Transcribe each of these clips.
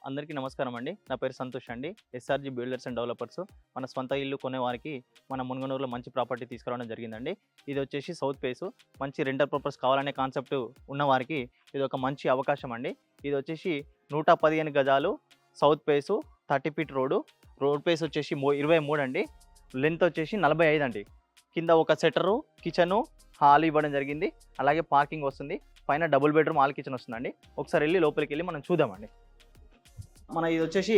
అందరికీ నమస్కారం అండి. నా పేరు సంతోష్ అండి. SRG builders and developers. మన స్వంత ఇల్లు కొనేవారికి మన మునుగనూరులో మంచి ప్రాపర్టీ తీసుకురావడం జరిగిందండి. ఇది వచ్చేసి సౌత్ ఫేసు. మంచి రెంటల్ ప్రాపర్టీస్ కావాలనే కాన్సెప్ట్ ఉన్నవారికి ఇది ఒక మంచి అవకాశం అండి. ఇది వచ్చేసి 115 గజాలు south face, 30 feet road face వచ్చేసి 23 అండి. లెంత్ వచ్చేసి 45 అండి. కింద ఒక సెటరు, కిచెను, హాల్ ఇవ్వడం జరిగింది. అలాగే పార్కింగ్ వస్తుంది. పైన డబుల్ బెడ్రూమ్ హాల్ కిచెన్ వస్తుందండి. ఒకసారి వెళ్ళి లోపలికి వెళ్ళి మనం చూద్దామండి. మన ఇది వచ్చేసి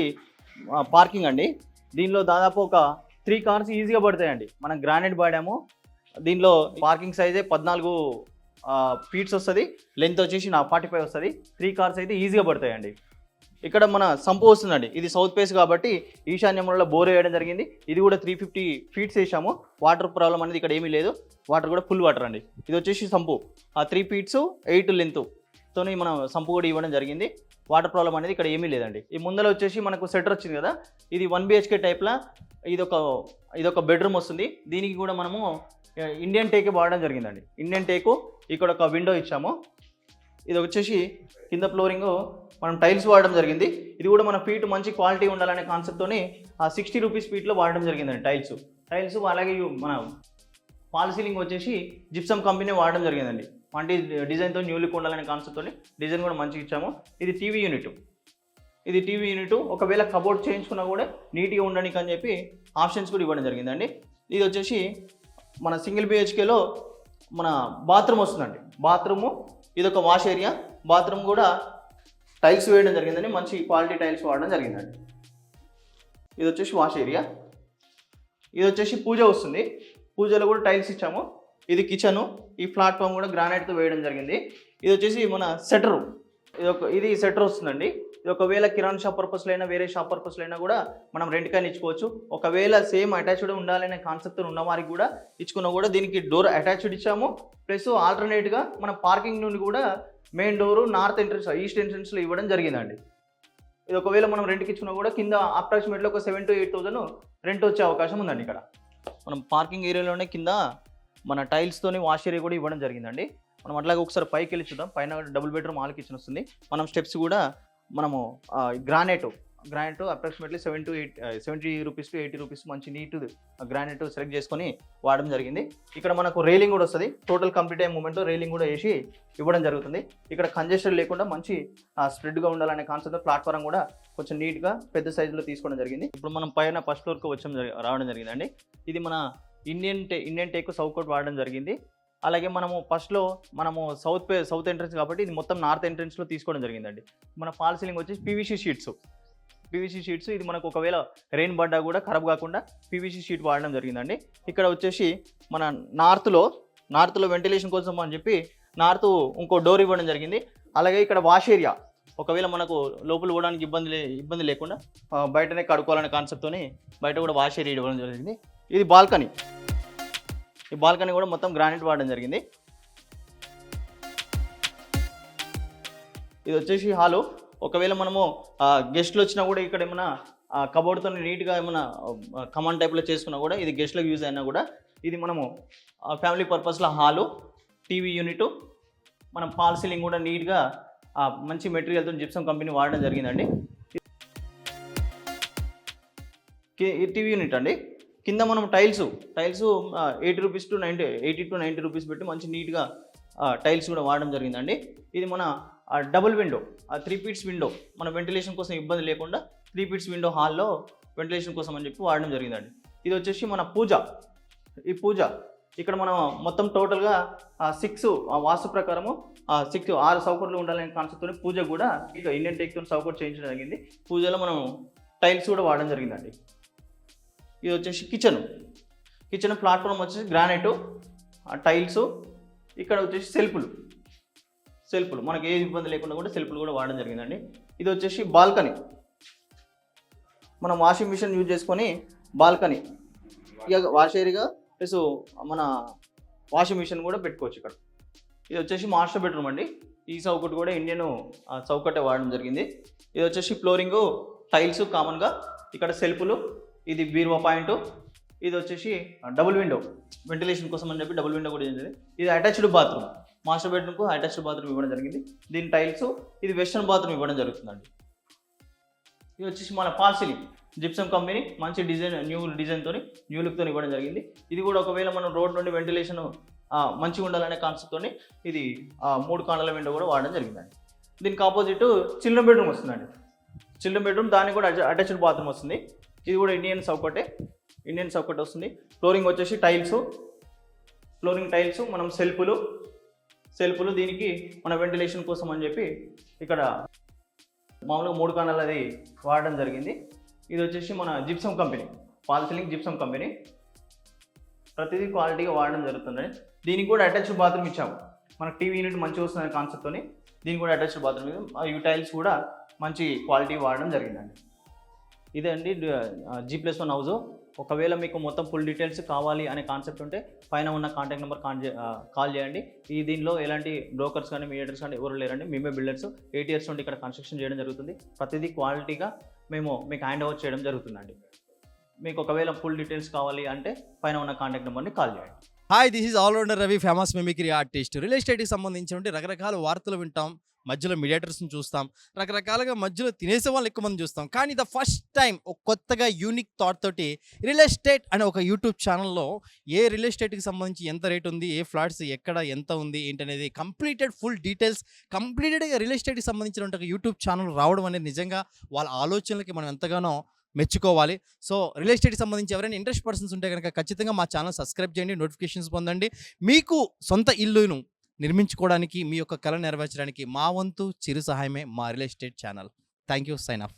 పార్కింగ్ అండి. దీనిలో దాదాపు ఒక 3 కార్స్ ఈజీగా పడతాయండి. మనం గ్రానైట్ వాడాము. దీనిలో పార్కింగ్ సైజే 14 ఫీట్స్ వస్తుంది. లెంత్ వచ్చేసి 45 వస్తుంది. 3 కార్స్ అయితే ఈజీగా పడతాయండి. ఇక్కడ మన సంపు వస్తుందండి. ఇది సౌత్ ఫేస్ కాబట్టి ఈశాన్యంలో బోర్ వేయడం జరిగింది. ఇది కూడా 350 ఫీట్స్ వేసాము. వాటర్ ప్రాబ్లం అనేది ఇక్కడ ఏమీ లేదు. వాటర్ కూడా ఫుల్ వాటర్ అండి. ఇది వచ్చేసి సంపు 3 ఫీట్స్ 8 లెంత్ తోని మనం సంపు కూడా ఇవ్వడం జరిగింది. వాటర్ ప్రాబ్లం అనేది ఇక్కడ ఏమీ లేదండి. ఈ ముందర వచ్చేసి మనకు సెటర్ వచ్చింది కదా, ఇది 1 BHK టైప్లా ఇదొక బెడ్రూమ్ వస్తుంది. దీనికి కూడా మనము ఇండియన్ టేక్ వాడడం జరిగిందండి. ఇండియన్ టేకు ఇక్కడ ఒక విండో ఇచ్చాము. ఇది వచ్చేసి కింద ఫ్లోరింగ్ మనం టైల్స్ వాడడం జరిగింది. ఇది కూడా మన ఫీట్ మంచి క్వాలిటీ ఉండాలనే కాన్సెప్ట్తోని 60 రూపీస్ ఫీట్లో వాడడం జరిగిందండి. టైల్స్ అలాగే మన ఫాల్ సీలింగ్ వచ్చేసి జిప్సమ్ కంపెనీ వాడడం జరిగిందండి. మంచి డిజైన్తో న్యూ లుక్ ఉండాలనే కాన్సెప్ట్తో డిజైన్ కూడా మంచిగా ఇచ్చాము. ఇది టీవీ యూనిట్. ఒకవేళ కబోర్డ్ చేయించుకున్నా కూడా నీట్గా ఉండడానికి అని చెప్పి ఆప్షన్స్ కూడా ఇవ్వడం జరిగిందండి. ఇది వచ్చేసి మన సింగిల్ BHKలో మన బాత్రూమ్ వస్తుందండి. బాత్రూము ఇదొక వాష్ ఏరియా. బాత్రూమ్ కూడా టైల్స్ వేయడం జరిగిందండి. మంచి క్వాలిటీ టైల్స్ వాడడం జరిగిందండి. ఇది వచ్చేసి వాష్ ఏరియా. ఇది వచ్చేసి పూజ వస్తుంది. పూజలో కూడా టైల్స్ ఇచ్చాము. ఇది కిచెను. ఈ ప్లాట్ఫామ్ కూడా గ్రానైట్తో వేయడం జరిగింది. ఇది వచ్చేసి మన సెటరు. ఇది సెటర్ వస్తుందండి. ఇది ఒకవేళ కిరాణా షాప్ పర్పస్లో అయినా వేరే షాప్ పర్పస్లో అయినా కూడా మనం రెంట్కైనా ఇచ్చుకోవచ్చు. ఒకవేళ సేమ్ అటాచ్డ్ ఉండాలనే కాన్సెప్ట్ ఉన్న వారికి కూడా ఇచ్చుకున్నా కూడా దీనికి డోర్ అటాచ్డ్ ఇచ్చాము. ప్లస్ ఆల్టర్నేట్గా మన పార్కింగ్ నుండి కూడా main door north entrance east ఎంట్రన్స్లో ఇవ్వడం జరిగిందండి. ఇది ఒకవేళ మనం రెంట్కి ఇచ్చుకున్నా కూడా కింద అప్రాక్సిమేట్లీ ఒక 7,000 to 8,000 రెంట్ వచ్చే అవకాశం ఉందండి. ఇక్కడ మనం పార్కింగ్ ఏరియాలోనే కింద మన టైల్స్తోని వాష్ ఏరియా కూడా ఇవ్వడం జరిగిందండి. మనం అట్లాగే ఒకసారి పైకి వెళ్ళి చూద్దాం. పైన డబుల్ బెడ్రూమ్ హాల్ కిచెన్ వస్తుంది. మనం స్టెప్స్ కూడా మనము granite approximately 70 rupees to 80 rupees మంచి నీట్ గ్రానైట్ సెలెక్ట్ చేసుకొని వాడడం జరిగింది. ఇక్కడ మనకు రైలింగ్ కూడా వస్తుంది. టోటల్ కంప్లీట్ అయ్యే మూమెంట్లో రైలింగ్ కూడా వేసి ఇవ్వడం జరుగుతుంది. ఇక్కడ కంజెస్టెడ్ లేకుండా మంచి స్ప్రెడ్గా ఉండాలనే కాన్సెప్ట్ ప్లాట్ఫారం కూడా కొంచెం నీట్గా పెద్ద సైజులో తీసుకోవడం జరిగింది. ఇప్పుడు మనం పైన ఫస్ట్ ఫ్లోర్కి రావడం జరిగిందండి. ఇది మన ఇండియన్ టేక్ సౌకోట్ వాడడం జరిగింది. అలాగే ఫస్ట్లో సౌత్ ఎంట్రన్స్ కాబట్టి ఇది మొత్తం నార్త్ ఎంట్రన్స్లో తీసుకోవడం జరిగిందండి. మన ఫాల్ సీలింగ్ వచ్చేసి PVC షీట్స్. ఇది మనకు ఒకవేళ రెయిన్ పడ్డా కూడా ఖరాబ్ కాకుండా PVC షీట్ వాడడం జరిగిందండి. ఇక్కడ వచ్చేసి మన నార్త్లో వెంటిలేషన్ కోసం అని చెప్పి ఇంకో డోర్ ఇవ్వడం జరిగింది. అలాగే ఇక్కడ వాష్ ఏరియా ఒకవేళ మనకు లోపల పోవడానికి ఇబ్బంది లేకుండా బయటనే కడుక్కోవాలనే కాన్సెప్ట్తోని బయట కూడా వాష్ ఏరియా ఇవ్వడం జరిగింది. ఇది బాల్కనీ. ఈ బాల్కనీ కూడా మొత్తం గ్రానైట్ వాడడం జరిగింది. ఇది వచ్చేసి హాలు. ఒకవేళ మనము గెస్ట్లు వచ్చినా కూడా ఇక్కడ ఏమైనా కబోర్డ్తో నీట్గా ఏమైనా కమాండ్ టైప్లో చేసుకున్నా కూడా ఇది గెస్ట్లకు యూజ్ అయినా కూడా ఇది మనము ఫ్యామిలీ పర్పస్లో హాలు, టీవీ యూనిట్, మనం ఫాల్ సీలింగ్ కూడా నీట్గా మంచి మెటీరియల్తో జిప్సమ్ కంపెనీ వాడడం జరిగిందండి. ఈ టీవీ యూనిట్ అండి. కింద మనం టైల్స్ 80 to 90 రూపీస్ పెట్టి మంచి నీట్గా టైల్స్ కూడా వాడడం జరిగిందండి. ఇది మన డబుల్ విండో 3 ఫీట్స్ విండో మన వెంటిలేషన్ కోసం ఇబ్బంది లేకుండా 3 ఫీట్స్ విండో హాల్లో వెంటిలేషన్ కోసం అని చెప్పి వాడడం జరిగిందండి. ఇది వచ్చేసి మన పూజ. ఈ పూజ ఇక్కడ మనం మొత్తం టోటల్గా 6 వాస్తు ప్రకారము 6 సౌకర్యాలు ఉండాలనే కాన్సెప్ట్తో పూజ కూడా ఇక ఇండియన్ టేక్తో సౌకర్యం చేయించడం జరిగింది. పూజలో మనం టైల్స్ కూడా వాడడం జరిగిందండి. ఇది వచ్చేసి కిచెన్ ప్లాట్ఫామ్ వచ్చేసి గ్రానైట్, టైల్స్. ఇక్కడ వచ్చేసి సెల్ఫ్లు మనకి ఏ ఇబ్బంది లేకుండా కూడా సెల్ఫ్లు కూడా వాడడం జరిగిందండి. ఇది వచ్చేసి బాల్కనీ. మనం వాషింగ్ మిషన్ యూజ్ చేసుకొని బాల్కనీ ఇక వాష్ ఏరియా ప్లస్ మన వాషింగ్ మిషన్ కూడా పెట్టుకోవచ్చు ఇక్కడ. ఇది వచ్చేసి మాస్టర్ బెడ్రూమ్ అండి. ఈ చౌకట్ కూడా ఇండియన్ చౌకట్టే వాడడం జరిగింది. ఇది వచ్చేసి ఫ్లోరింగ్ టైల్స్ కామన్గా, ఇక్కడ సెల్ఫ్లు, ఇది బీరువా పాయింట్. ఇది వచ్చేసి డబుల్ విండో వెంటిలేషన్ కోసం అని చెప్పి డబుల్ విండో కూడా చేసింది. ఇది అటాచ్డ్ బాత్రూమ్. మాస్టర్ బెడ్రూమ్కు అటాచ్డ్ బాత్రూమ్ ఇవ్వడం జరిగింది. దీని టైల్స్. ఇది వెస్టర్న్ బాత్రూమ్ ఇవ్వడం జరుగుతుందండి. ఇది వచ్చేసి మన పాల్ సీలింగ్ జిప్సమ్ కంపెనీ మంచి డిజైన్ న్యూ డిజైన్తో న్యూ లుక్తో ఇవ్వడం జరిగింది. ఇది కూడా ఒకవేళ మనం రోడ్ నుండి వెంటిలేషన్ మంచిగా ఉండాలనే కాన్సెప్ట్తో ఇది 3 కార్నర్ల విండో కూడా వాడడం జరిగిందండి. దీనికి ఆపోజిట్ చిల్డ్రన్ బెడ్రూమ్ వస్తుందండి. చిల్డ్రన్ బెడ్రూమ్ దానికి కూడా అటాచ్డ్ బాత్రూమ్ వస్తుంది. ఇది కూడా ఇండియన్ సౌకట్ వస్తుంది. ఫ్లోరింగ్ వచ్చేసి ఫ్లోరింగ్ టైల్స్ మనం సెల్ఫ్లు దీనికి మన వెంటిలేషన్ కోసం అని చెప్పి ఇక్కడ మామూలుగా 3 కార్నర్లు అది వాడడం జరిగింది. ఇది వచ్చేసి మన gypsum company fall ceiling gypsum company ప్రతిదీ క్వాలిటీగా వాడడం జరుగుతుంది. దీనికి కూడా అటాచ్డ్ బాత్రూమ్ ఇచ్చాము. మనకు టీవీ యూనిట్ మంచిగా వస్తుందనే కాన్సెప్ట్తోని దీనికి కూడా అటాచ్డ్ బాత్రూమ్ ఈ టైల్స్ కూడా మంచి క్వాలిటీ వాడడం జరిగిందండి. ఇదే అండి G+1 హౌస్. ఒకవేళ మీకు మొత్తం ఫుల్ డీటెయిల్స్ కావాలి అనే కాన్సెప్ట్ ఉంటే పైన ఉన్న కాంటాక్ట్ నెంబర్ కాల్ చేయండి. దీనిలో ఎలాంటి బ్రోకర్స్ కానీ మీడియేటర్స్ కానీ ఎవరు లేరండి. మేమే బిల్డర్స్ 8 years నుండి ఇక్కడ కన్స్ట్రక్షన్ చేయడం జరుగుతుంది. ప్రతిదీ క్వాలిటీగా మేము మీకు హ్యాండ్ ఓవర్ చేయడం జరుగుతుందండి. మీకు ఒకవేళ ఫుల్ డీటెయిల్స్ కావాలి అంటే పైన ఉన్న కాంటాక్ట్ నెంబర్ని కాల్ చేయండి. Hi, this is allrounder Ravi, famous mimicry artist. Real ఎస్టేట్కి సంబంధించిన రకరకాల వార్తలు వింటాం, మధ్యలో మీడియేటర్స్ని చూస్తాం, రకరకాలుగా మధ్యలో తినేసే వాళ్ళు ఎక్కువ మంది చూస్తాం. కానీ ద ఫస్ట్ టైం ఒక కొత్తగా యూనిక్ థాట్ తోటి రియల్ ఎస్టేట్ అనే ఒక యూట్యూబ్ ఛానల్లో ఏ రియల్ ఎస్టేట్కి సంబంధించి ఎంత రేట్ ఉంది, ఏ ఫ్లాట్స్ ఎక్కడ ఎంత ఉంది ఏంటనేది ఫుల్ డీటెయిల్స్ కంప్లీటెడ్గా రియల్ ఎస్టేట్కి సంబంధించిన ఒక యూట్యూబ్ ఛానల్ రావడం అనేది నిజంగా వాళ్ళ ఆలోచనలకి మనం ఎంతగానో మెచ్చుకోవాలి. సో రియల్ ఎస్టేట్కి సంబంధించి ఎవరైనా ఇంట్రెస్ట్ పర్సన్స్ ఉంటే కనుక ఖచ్చితంగా మా ఛానల్ సబ్స్క్రైబ్ చేయండి, నోటిఫికేషన్స్ పొందండి. మీకు సొంత ఇల్లును నిర్మించుకోవడానికి, మీ యొక్క కళ నెరవేర్చడానికి మా వంతు చిరు సహాయమే మా real estate channel. Thank you. Sign of.